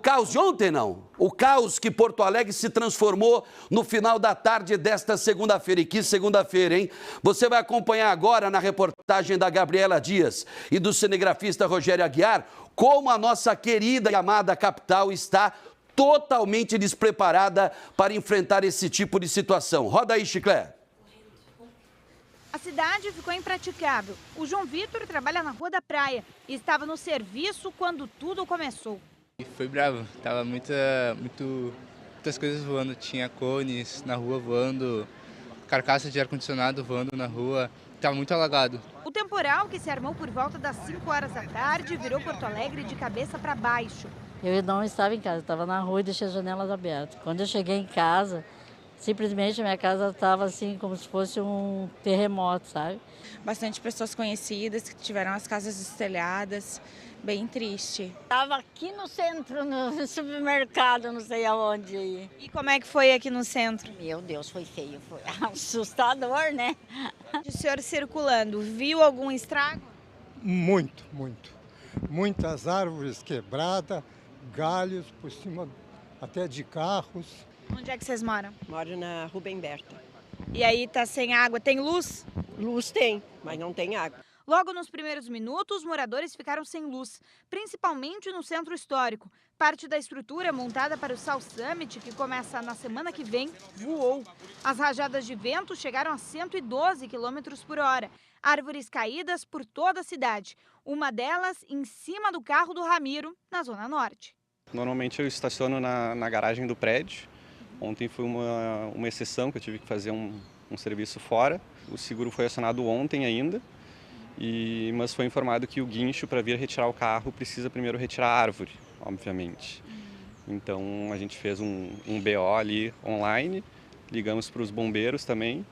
caos de ontem, não. O caos que Porto Alegre se transformou no final da tarde desta segunda-feira. E que segunda-feira, hein? Você vai acompanhar agora na reportagem da Gabriela Dias e do cinegrafista Rogério Aguiar como a nossa querida e amada capital está totalmente despreparada para enfrentar esse tipo de situação. Roda aí, Chiclé. A cidade ficou impraticável. O João Vitor trabalha na Rua da Praia e estava no serviço quando tudo começou. Foi bravo, tava muitas coisas voando, tinha cones na rua voando, carcaça de ar-condicionado voando na rua, tava muito alagado. O temporal, que se armou por volta das 5 horas da tarde, virou Porto Alegre de cabeça para baixo. Eu não estava em casa, estava na rua e deixei as janelas abertas. Quando eu cheguei em casa, simplesmente a minha casa estava assim como se fosse um terremoto, sabe? Bastante pessoas conhecidas que tiveram as casas destelhadas, bem triste. Estava aqui no centro, no supermercado, não sei aonde. E como é que foi aqui no centro? Meu Deus, foi feio, foi assustador, né? O senhor circulando, viu algum estrago? Muito. Muitas árvores quebradas, galhos por cima até de carros. Onde é que vocês moram? Moro na Rubem Berta. E aí tá sem água, tem luz? Luz tem, mas não tem água. Logo nos primeiros minutos, os moradores ficaram sem luz, principalmente no centro histórico. Parte da estrutura montada para o South Summit, que começa na semana que vem, voou. As rajadas de vento chegaram a 112 km por hora. Árvores caídas por toda a cidade. Uma delas em cima do carro do Ramiro, na Zona Norte. Normalmente eu estaciono na garagem do prédio. Ontem foi uma exceção, que eu tive que fazer um serviço fora. O seguro foi acionado ontem ainda, mas foi informado que o guincho para vir retirar o carro precisa primeiro retirar a árvore, obviamente. Então a gente fez um BO ali online, ligamos para os bombeiros também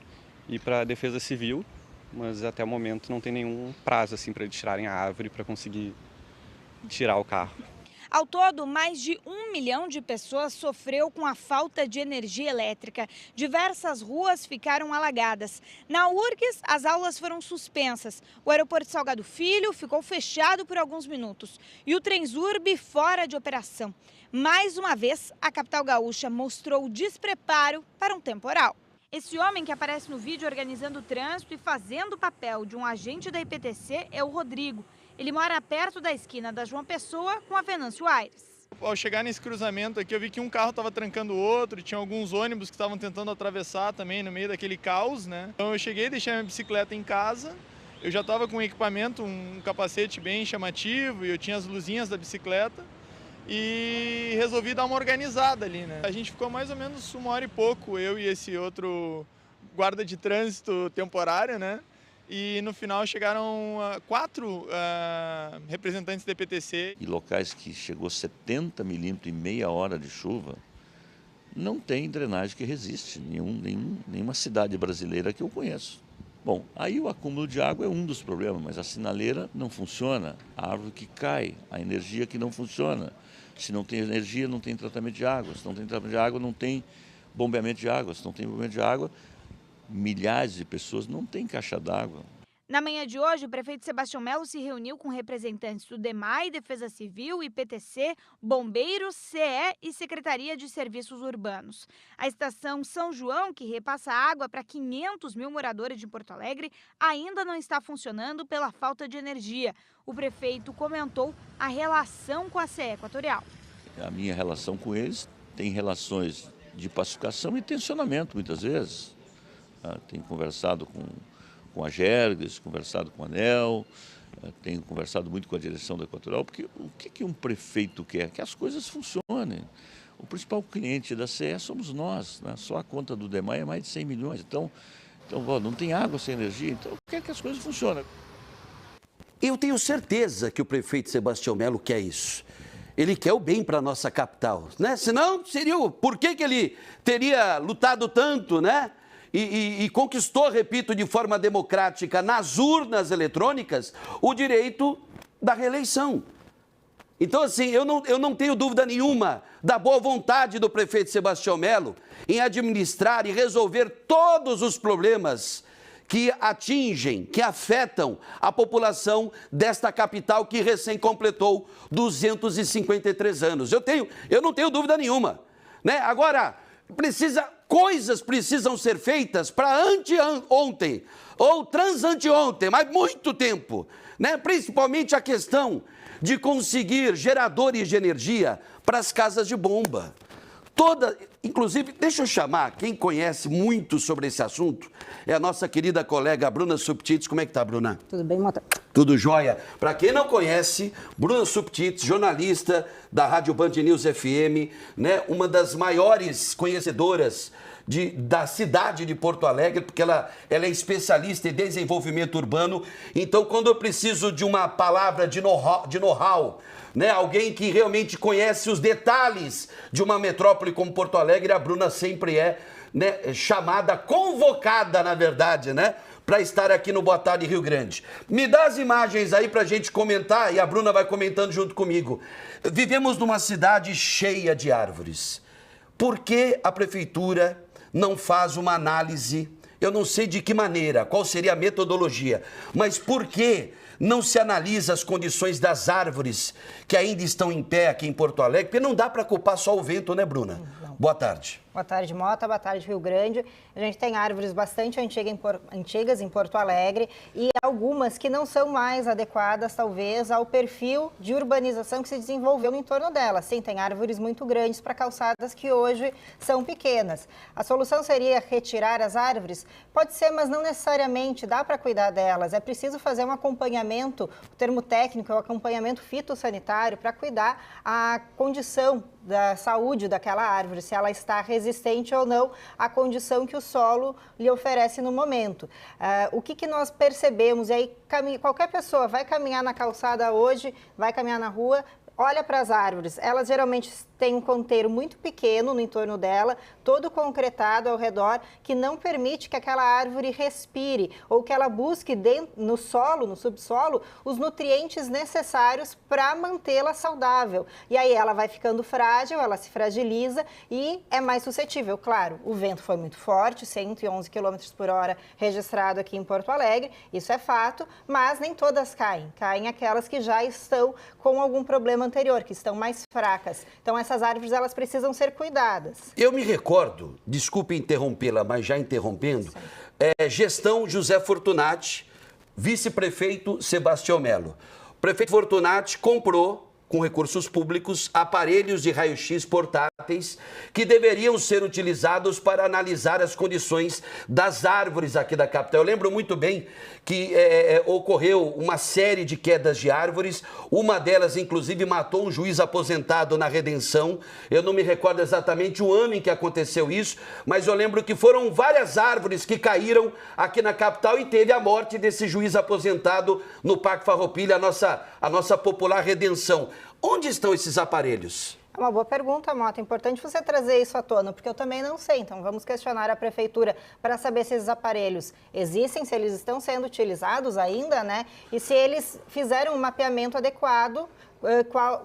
e para a Defesa Civil, mas até o momento não tem nenhum prazo assim, para eles tirarem a árvore para conseguir tirar o carro. Ao todo, mais de 1 milhão de pessoas sofreu com a falta de energia elétrica. Diversas ruas ficaram alagadas. Na URGS, as aulas foram suspensas. O aeroporto Salgado Filho ficou fechado por alguns minutos. E o Transurb fora de operação. Mais uma vez, a capital gaúcha mostrou despreparo para um temporal. Esse homem que aparece no vídeo organizando o trânsito e fazendo o papel de um agente da IPTC é o Rodrigo. Ele mora perto da esquina da João Pessoa com a Venâncio Aires. Ao chegar nesse cruzamento aqui, eu vi que um carro estava trancando o outro, tinha alguns ônibus que estavam tentando atravessar também no meio daquele caos, né? Então eu cheguei, deixei minha bicicleta em casa, eu já estava com um equipamento, um capacete bem chamativo e eu tinha as luzinhas da bicicleta e resolvi dar uma organizada ali, né? A gente ficou mais ou menos 1 hora e pouco, eu e esse outro guarda de trânsito temporário, né? E no final chegaram 4 representantes da EPTC. E locais que chegou 70 milímetros em meia hora de chuva, não tem drenagem que resiste, nenhuma cidade brasileira que eu conheço. Bom, aí o acúmulo de água é um dos problemas, mas a sinaleira não funciona, a árvore que cai, a energia que não funciona. Se não tem energia, não tem tratamento de água, se não tem tratamento de água, não tem bombeamento de água, se não tem bombeamento de água, milhares de pessoas não têm caixa d'água. Na manhã de hoje, o prefeito Sebastião Melo se reuniu com representantes do DEMAI, Defesa Civil, IPTC, Bombeiros, CE e Secretaria de Serviços Urbanos. A estação São João, que repassa água para 500 mil moradores de Porto Alegre, ainda não está funcionando pela falta de energia. O prefeito comentou a relação com a CE Equatorial. A minha relação com eles tem relações de pacificação e tensionamento, muitas vezes. Tenho conversado com a Gerges, conversado com a ANEEL, tenho conversado muito com a direção da Equatorial, porque o que um prefeito quer? Que as coisas funcionem. O principal cliente da CE somos nós, né? Só a conta do DEMAI é mais de 100 milhões, então não tem água sem energia, então quer que as coisas funcionem. Eu tenho certeza que o prefeito Sebastião Melo quer isso. Ele quer o bem para a nossa capital, né? Senão, por que ele teria lutado tanto, né? E conquistou, repito, de forma democrática, nas urnas eletrônicas, o direito da reeleição. Então, assim, eu não tenho dúvida nenhuma da boa vontade do prefeito Sebastião Melo em administrar e resolver todos os problemas que atingem, que afetam a população desta capital que recém completou 253 anos. Eu não tenho dúvida nenhuma, né? Agora, coisas precisam ser feitas para anteontem ou transanteontem, mas muito tempo, né? Principalmente a questão de conseguir geradores de energia para as casas de bomba. Inclusive, deixa eu chamar, quem conhece muito sobre esse assunto é a nossa querida colega Bruna Subtits. Como é que tá, Bruna? Tudo bem, Mota? Tudo jóia. Para quem não conhece, Bruna Subtits, jornalista da Rádio Band News FM, né, uma das maiores conhecedoras da cidade de Porto Alegre, porque ela é especialista em desenvolvimento urbano. Então, quando eu preciso de uma palavra de know-how, né, alguém que realmente conhece os detalhes de uma metrópole como Porto Alegre, a Bruna sempre é, né, chamada, convocada, na verdade, né, para estar aqui no Boa Tarde Rio Grande. Me dá as imagens aí para a gente comentar, e a Bruna vai comentando junto comigo. Vivemos numa cidade cheia de árvores. Por que a prefeitura não faz uma análise? Eu não sei de que maneira, qual seria a metodologia, mas por que não se analisa as condições das árvores que ainda estão em pé aqui em Porto Alegre? Porque não dá para culpar só o vento, né, Bruna? Não. Boa tarde. Boa tarde, Mota. Boa tarde, Rio Grande. A gente tem árvores bastante antigas em Porto Alegre e algumas que não são mais adequadas, talvez, ao perfil de urbanização que se desenvolveu no entorno delas. Sim, tem árvores muito grandes para calçadas que hoje são pequenas. A solução seria retirar as árvores? Pode ser, mas não necessariamente. Dá para cuidar delas. É preciso fazer um acompanhamento, o termo técnico é o acompanhamento fitossanitário, para cuidar a condição da saúde daquela árvore, se ela está resistente ou não à condição que o solo lhe oferece no momento. O que nós percebemos, e aí qualquer pessoa vai caminhar na calçada hoje, vai caminhar na rua, olha para as árvores, elas geralmente têm um canteiro muito pequeno no entorno dela, todo concretado ao redor, que não permite que aquela árvore respire ou que ela busque no solo, no subsolo, os nutrientes necessários para mantê-la saudável. E aí ela vai ficando frágil, ela se fragiliza e é mais suscetível. Claro, o vento foi muito forte, 111 km por hora registrado aqui em Porto Alegre, isso é fato, mas nem todas caem. Caem aquelas que já estão com algum problema anterior, que estão mais fracas. Então, essas árvores, elas precisam ser cuidadas. Eu me recordo, desculpe interrompê-la, mas já interrompendo, gestão José Fortunati, vice-prefeito Sebastião Melo. O prefeito Fortunati comprou, com recursos públicos, aparelhos de raio-x portáteis que deveriam ser utilizados para analisar as condições das árvores aqui da capital. Eu lembro muito bem que ocorreu uma série de quedas de árvores, uma delas, inclusive, matou um juiz aposentado na Redenção. Eu não me recordo exatamente o ano em que aconteceu isso, mas eu lembro que foram várias árvores que caíram aqui na capital e teve a morte desse juiz aposentado no Parque Farroupilha, a nossa popular Redenção. Onde estão esses aparelhos? É uma boa pergunta, Mota. É importante você trazer isso à tona, porque eu também não sei. Então, vamos questionar a prefeitura para saber se esses aparelhos existem, se eles estão sendo utilizados ainda, né? E se eles fizeram um mapeamento adequado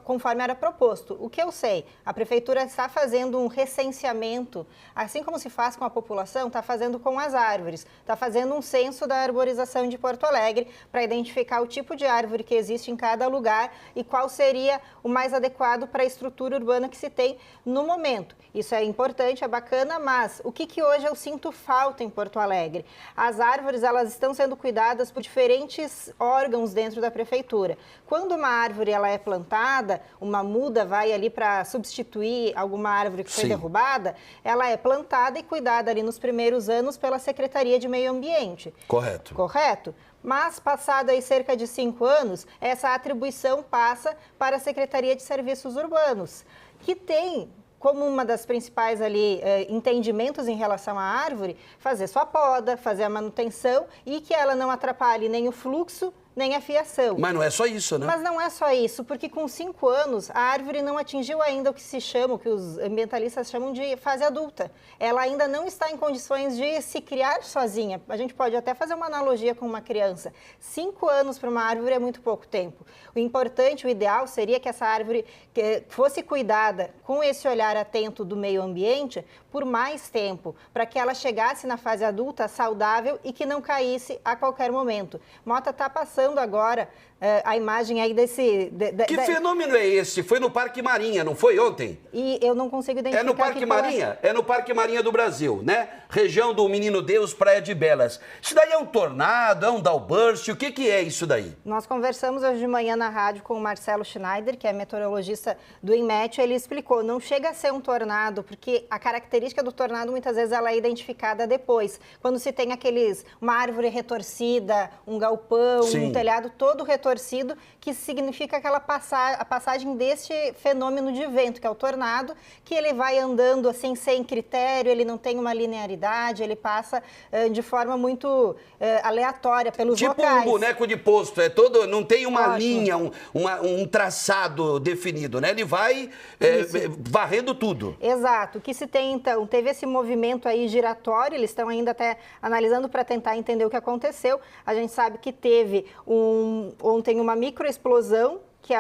conforme era proposto. O que eu sei, a prefeitura está fazendo um recenseamento, assim como se faz com a população, está fazendo com as árvores, está fazendo um censo da arborização de Porto Alegre para identificar o tipo de árvore que existe em cada lugar e qual seria o mais adequado para a estrutura urbana que se tem no momento. Isso é importante, é bacana, mas o que hoje eu sinto falta em Porto Alegre? As árvores, elas estão sendo cuidadas por diferentes órgãos dentro da prefeitura. Quando uma árvore ela é plantada, uma muda vai ali para substituir alguma árvore que foi derrubada, ela é plantada e cuidada ali nos primeiros anos pela Secretaria de Meio Ambiente. Correto. Correto? Mas, passado aí cerca de 5 anos, essa atribuição passa para a Secretaria de Serviços Urbanos, que tem como uma das principais ali entendimentos em relação à árvore, fazer sua poda, fazer a manutenção e que ela não atrapalhe nem o fluxo nem a fiação. Mas não é só isso, né? Mas não é só isso, porque com 5 anos a árvore não atingiu ainda o que se chama, o que os ambientalistas chamam de fase adulta. Ela ainda não está em condições de se criar sozinha. A gente pode até fazer uma analogia com uma criança. 5 anos para uma árvore é muito pouco tempo. O importante, o ideal seria que essa árvore fosse cuidada com esse olhar atento do meio ambiente por mais tempo, para que ela chegasse na fase adulta saudável e que não caísse a qualquer momento. Mota está passando agora a imagem aí desse... Que fenômeno é esse? Foi no Parque Marinha, não foi ontem? E eu não consigo identificar... É no Parque Marinha? É no Parque Marinha do Brasil, né? Região do Menino Deus, Praia de Belas. Isso daí é um tornado, é um downburst? O que é isso daí? Nós conversamos hoje de manhã na rádio com o Marcelo Schneider, que é meteorologista do INMET. Ele explicou, não chega a ser um tornado, porque a característica do tornado muitas vezes ela é identificada depois. Quando se tem uma árvore retorcida, um galpão, Sim. um telhado todo retorcido, que significa a passagem deste fenômeno de vento, que é o tornado, que ele vai andando assim sem critério, ele não tem uma linearidade, ele passa de forma muito aleatória pelos locais. Tipo um boneco de posto, não tem uma linha, um traçado definido, né? Ele vai varrendo tudo. Exato. O que se tem então, teve esse movimento aí giratório, eles estão ainda até analisando para tentar entender o que aconteceu. A gente sabe que teve ontem uma microexplosão, que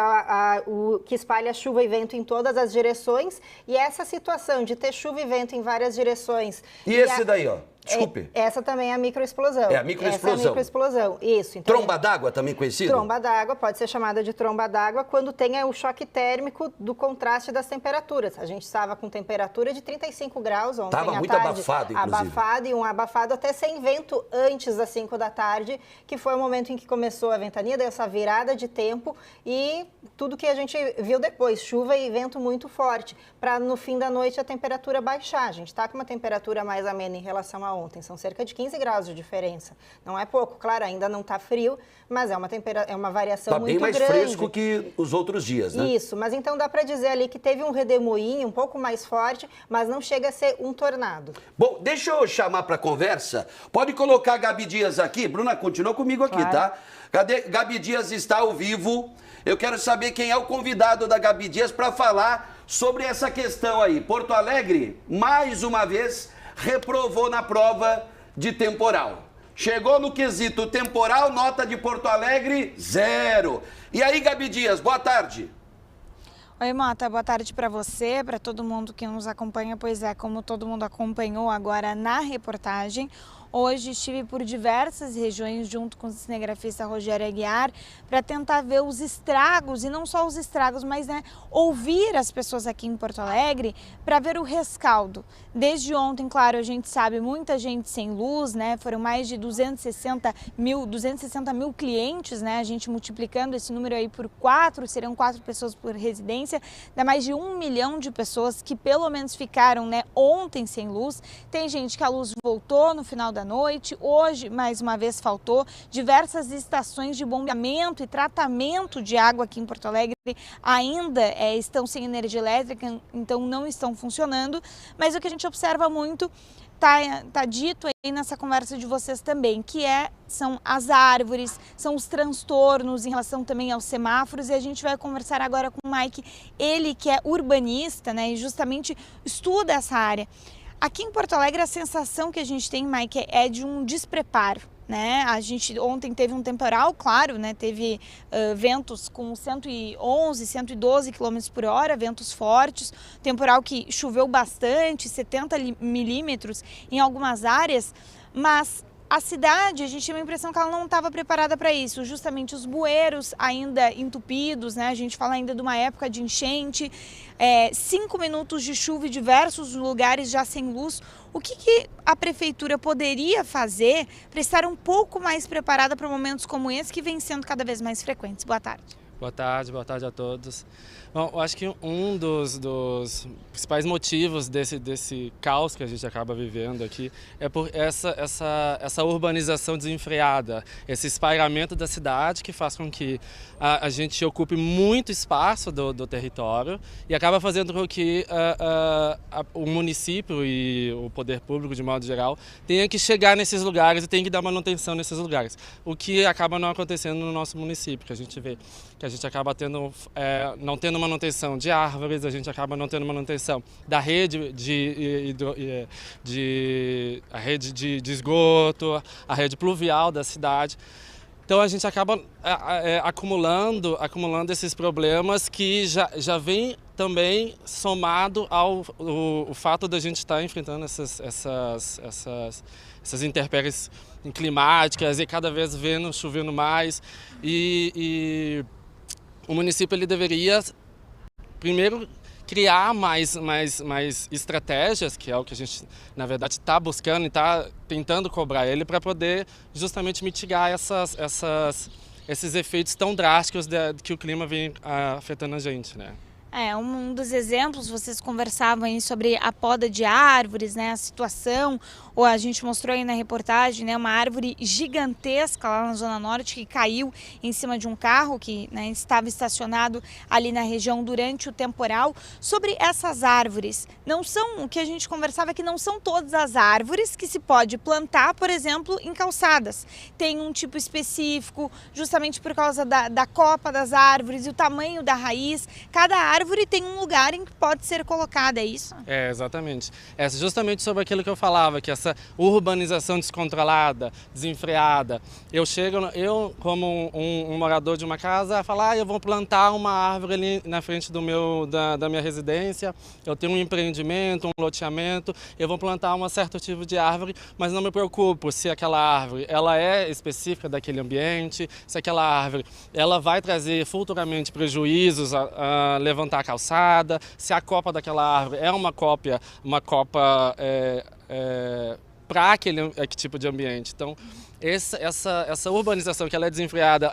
que espalha chuva e vento em todas as direções, e essa situação de ter chuva e vento em várias direções... E esse daí, ó? Desculpe. Essa também é a microexplosão. É a microexplosão. Essa é a microexplosão, isso. Então, tromba d'água também conhecido? Tromba d'água, pode ser chamada de tromba d'água quando tem o choque térmico do contraste das temperaturas. A gente estava com temperatura de 35 graus ontem à tarde. Estava muito abafado, inclusive. Abafado e um abafado até sem vento antes das 5 da tarde, que foi o momento em que começou a ventania, deu essa virada de tempo e tudo que a gente viu depois, chuva e vento muito forte, para no fim da noite a temperatura baixar. A gente está com uma temperatura mais amena em relação a ontem, são cerca de 15 graus de diferença. Não é pouco, claro, ainda não está frio, mas é uma variação muito grande. Está bem mais fresco que os outros dias, né? Isso, mas então dá para dizer ali que teve um redemoinho um pouco mais forte, mas não chega a ser um tornado. Bom, deixa eu chamar para conversa. Pode colocar a Gabi Dias aqui. Bruna, continua comigo aqui, claro. Tá? Gabi Dias está ao vivo. Eu quero saber quem é o convidado da Gabi Dias para falar sobre essa questão aí. Porto Alegre, mais uma vez, reprovou na prova de temporal. Chegou no quesito temporal, nota de Porto Alegre, 0. E aí, Gabi Dias, boa tarde. Oi, Mota, boa tarde para você, para todo mundo que nos acompanha. Pois é, como todo mundo acompanhou agora na reportagem, hoje estive por diversas regiões junto com o cinegrafista Rogério Aguiar para tentar ver os estragos, e não só os estragos, mas ouvir as pessoas aqui em Porto Alegre para ver o rescaldo. Desde ontem, claro, a gente sabe, muita gente sem luz, foram mais de 260 mil clientes, a gente multiplicando esse número aí por 4, serão 4 pessoas por residência, dá mais de 1 milhão de pessoas que pelo menos ficaram ontem sem luz. Tem gente que a luz voltou no final da noite, hoje mais uma vez faltou. Diversas estações de bombeamento e tratamento de água aqui em Porto Alegre ainda estão sem energia elétrica, então não estão funcionando, mas o que a gente observa muito, tá dito aí nessa conversa de vocês também, que são as árvores, são os transtornos em relação também aos semáforos, e a gente vai conversar agora com o Mike, ele que é urbanista, e justamente estuda essa área. Aqui em Porto Alegre a sensação que a gente tem, Mike, é de um despreparo. A gente ontem teve um temporal, claro, teve ventos com 111, 112 km por hora, ventos fortes, temporal que choveu bastante, 70 milímetros em algumas áreas, mas a cidade, a gente tinha a impressão que ela não estava preparada para isso, justamente os bueiros ainda entupidos, a gente fala ainda de uma época de enchente, 5 minutos de chuva em diversos lugares já sem luz. O que a prefeitura poderia fazer para estar um pouco mais preparada para momentos como esse, que vem sendo cada vez mais frequentes? Boa tarde. Boa tarde a todos. Bom, eu acho que um dos principais motivos desse caos que a gente acaba vivendo aqui é por essa urbanização desenfreada, esse espalhamento da cidade que faz com que a gente ocupe muito espaço do território e acaba fazendo com que o município e o poder público, de modo geral, tenha que chegar nesses lugares e tenha que dar manutenção nesses lugares, o que acaba não acontecendo no nosso município, que a gente vê que a gente acaba não tendo manutenção de árvores, a gente acaba não tendo manutenção da rede de esgoto, a rede pluvial da cidade. Então a gente acaba acumulando esses problemas que já vem também somado ao fato da gente estar enfrentando essas intempéries climáticas e cada vez chovendo mais. E o município ele deveria primeiro criar mais estratégias, que é o que a gente, na verdade, está buscando e está tentando cobrar ele para poder justamente mitigar esses efeitos tão drásticos que o clima vem afetando a gente, né? Um dos exemplos, vocês conversavam aí sobre a poda de árvores, né, a situação, ou a gente mostrou aí na reportagem, né, uma árvore gigantesca lá na Zona Norte que caiu em cima de um carro que, né, estava estacionado ali na região durante o temporal. Sobre essas árvores, o que a gente conversava que não são todas as árvores que se pode plantar, por exemplo, em calçadas. Tem um tipo específico, justamente por causa da copa das árvores e o tamanho da raiz. Cada árvore tem um lugar em que pode ser colocada, é isso? Exatamente. É justamente sobre aquilo que eu falava, que essa urbanização descontrolada, desenfreada. Eu como um morador de uma casa, falar, eu vou plantar uma árvore ali na frente da minha residência, eu tenho um empreendimento, um loteamento, eu vou plantar um certo tipo de árvore, mas não me preocupo se aquela árvore ela é específica daquele ambiente, se aquela árvore ela vai trazer futuramente prejuízos a levantar a calçada, se a copa daquela árvore é uma copa para aquele tipo de ambiente. Então, essa urbanização que ela é desenfreada,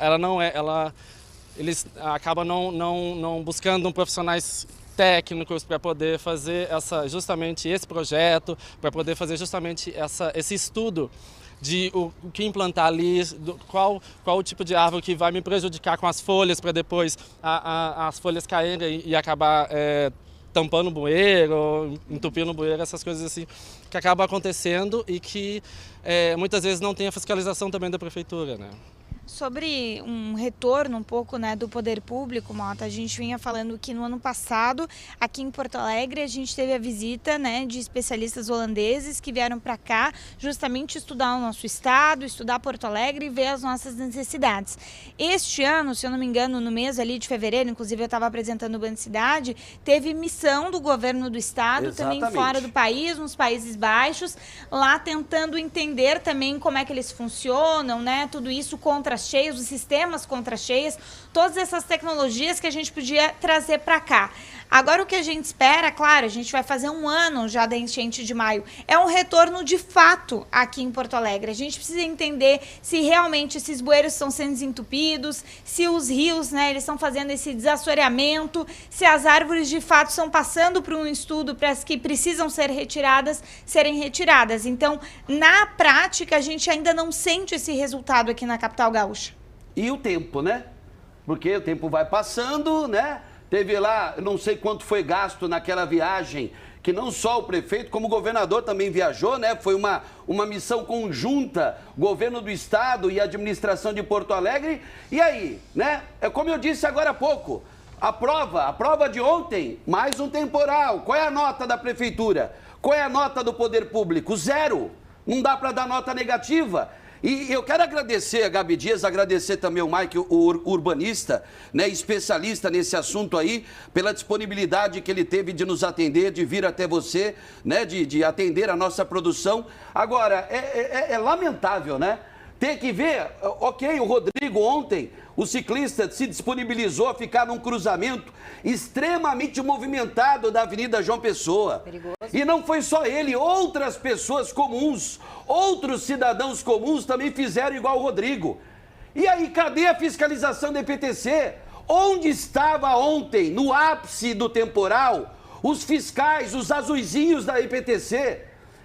eles acabam não buscando profissionais técnicos para poder fazer justamente esse projeto, para poder fazer justamente esse estudo de o que implantar ali, qual o tipo de árvore que vai me prejudicar com as folhas, para depois as folhas caírem e acabar tampando o bueiro, entupindo o bueiro, essas coisas assim que acabam acontecendo e que muitas vezes não tem a fiscalização também da prefeitura, né? Sobre um retorno um pouco, né, do poder público, Mota, a gente vinha falando que no ano passado, aqui em Porto Alegre, a gente teve a visita, né, de especialistas holandeses que vieram para cá justamente estudar o nosso estado, estudar Porto Alegre e ver as nossas necessidades. Este ano, se eu não me engano, no mês ali de fevereiro, inclusive eu estava apresentando o Banco Cidade, teve missão do governo do estado, também fora do país, nos Países Baixos, lá tentando entender também como é que eles funcionam, né, tudo isso contra cheios, os sistemas contra cheias, todas essas tecnologias que a gente podia trazer para cá. Agora o que a gente espera, claro, a gente vai fazer um ano já da enchente de maio, é um retorno de fato aqui em Porto Alegre. A gente precisa entender se realmente esses bueiros estão sendo desentupidos, se os rios, né, eles estão fazendo esse desassoreamento, se as árvores de fato estão passando por um estudo para as que precisam ser retiradas, serem retiradas. Então, na prática, a gente ainda não sente esse resultado aqui na capital gaúcha. E o tempo, né? Porque o tempo vai passando, né? Teve lá, eu não sei quanto foi gasto naquela viagem, que não só o prefeito, como o governador também viajou, né? Foi uma missão conjunta, governo do estado e administração de Porto Alegre. E aí, né? É como eu disse agora há pouco, a prova de ontem, mais um temporal. Qual é a nota da prefeitura? Qual é a nota do poder público? 0. Não dá para dar nota negativa. E eu quero agradecer a Gabi Dias, agradecer também o Mike, o urbanista, né, especialista nesse assunto aí, pela disponibilidade que ele teve de nos atender, de vir até você, né, de atender a nossa produção. Agora, é lamentável, né? Ter que ver, ok, o Rodrigo ontem, o ciclista se disponibilizou a ficar num cruzamento extremamente movimentado da Avenida João Pessoa. Perigoso. E não foi só ele, outras pessoas comuns, outros cidadãos comuns também fizeram igual o Rodrigo. E aí, cadê a fiscalização da EPTC? Onde estava ontem, no ápice do temporal, os fiscais, os azuizinhos da IPTC?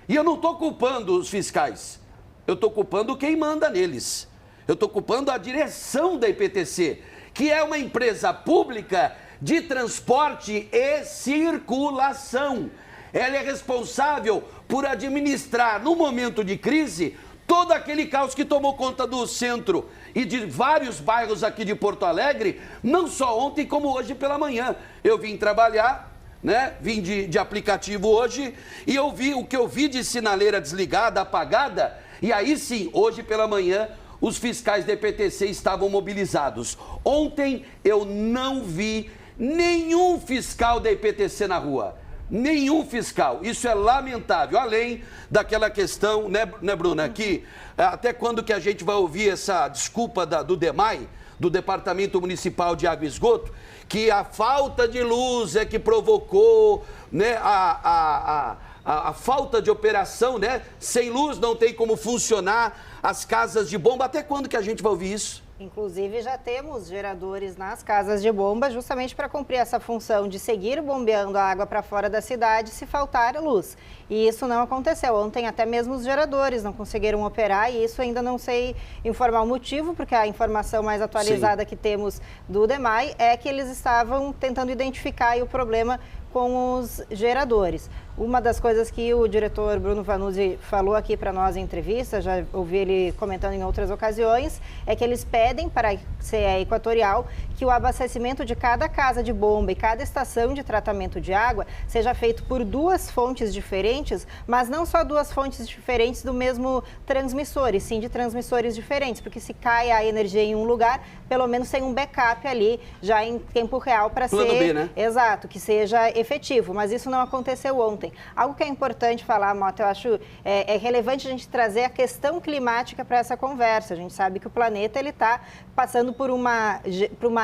E eu não estou culpando os fiscais, eu estou culpando quem manda neles. Eu estou culpando a direção da IPTC, que é uma empresa pública de transporte e circulação. Ela é responsável por administrar, no momento de crise, todo aquele caos que tomou conta do centro e de vários bairros aqui de Porto Alegre, não só ontem como hoje pela manhã. Eu vim trabalhar, né? Vim de aplicativo hoje e eu vi o que eu vi de sinaleira desligada, apagada, e aí sim, hoje pela manhã, os fiscais da IPTC estavam mobilizados. Ontem eu não vi nenhum fiscal da IPTC na rua. Nenhum fiscal. Isso é lamentável. Além daquela questão, né, Bruna, que até quando que a gente vai ouvir essa desculpa do DEMAI, do Departamento Municipal de Água e Esgoto, que a falta de luz é que provocou, né, a falta de operação, né? Sem luz não tem como funcionar as casas de bomba. Até quando que a gente vai ouvir isso? Inclusive, já temos geradores nas casas de bomba justamente para cumprir essa função de seguir bombeando a água para fora da cidade se faltar luz. E isso não aconteceu. Ontem até mesmo os geradores não conseguiram operar e isso ainda não sei informar o motivo, porque a informação mais atualizada que temos do DEMAI é que eles estavam tentando identificar aí o problema com os geradores. Uma das coisas que o diretor Bruno Vanuzzi falou aqui para nós em entrevista, já ouvi ele comentando em outras ocasiões, é que eles pedem para a CE Equatorial que o abastecimento de cada casa de bomba e cada estação de tratamento de água seja feito por duas fontes diferentes, mas não só duas fontes diferentes do mesmo transmissor, e sim de transmissores diferentes, porque se cai a energia em um lugar, pelo menos tem um backup ali, já em tempo real para ser... Plano B, né? Exato, que seja efetivo, mas isso não aconteceu ontem. Algo que é importante falar, Mota, eu acho é relevante a gente trazer a questão climática para essa conversa. A gente sabe que o planeta está passando por uma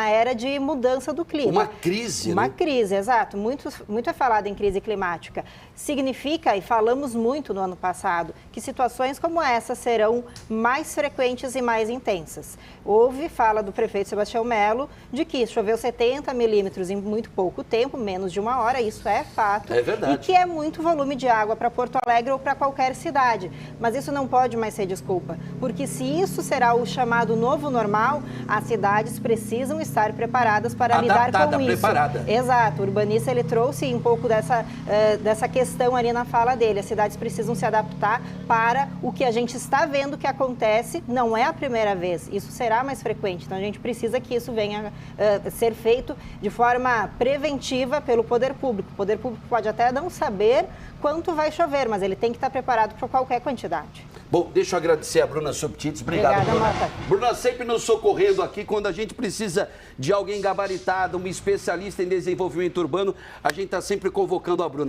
era de mudança do clima. Uma crise, Uma né? crise, exato. Muito é falado em crise climática. Significa, e falamos muito no ano passado, que situações como essa serão mais frequentes e mais intensas. Houve fala do prefeito Sebastião Melo de que choveu 70 milímetros em muito pouco tempo, menos de uma hora, isso é fato. É verdade. E que é muito volume de água para Porto Alegre ou para qualquer cidade. Mas isso não pode mais ser desculpa, porque se isso será o chamado novo normal, as cidades precisam estar preparadas para lidar com isso. Preparada. Exato. O urbanista, ele trouxe um pouco dessa questão ali na fala dele. As cidades precisam se adaptar para o que a gente está vendo que acontece, não é a primeira vez, isso será mais frequente. Então, a gente precisa que isso venha ser feito de forma preventiva pelo poder público. O poder público pode até não saber quanto vai chover, mas ele tem que estar preparado para qualquer quantidade. Bom, deixa eu agradecer a Bruna Subtits. Obrigado, Obrigada, Bruna. Mota. Bruna sempre nos socorrendo aqui quando a gente precisa de alguém gabaritado, um especialista em desenvolvimento urbano. A gente está sempre convocando a Bruna.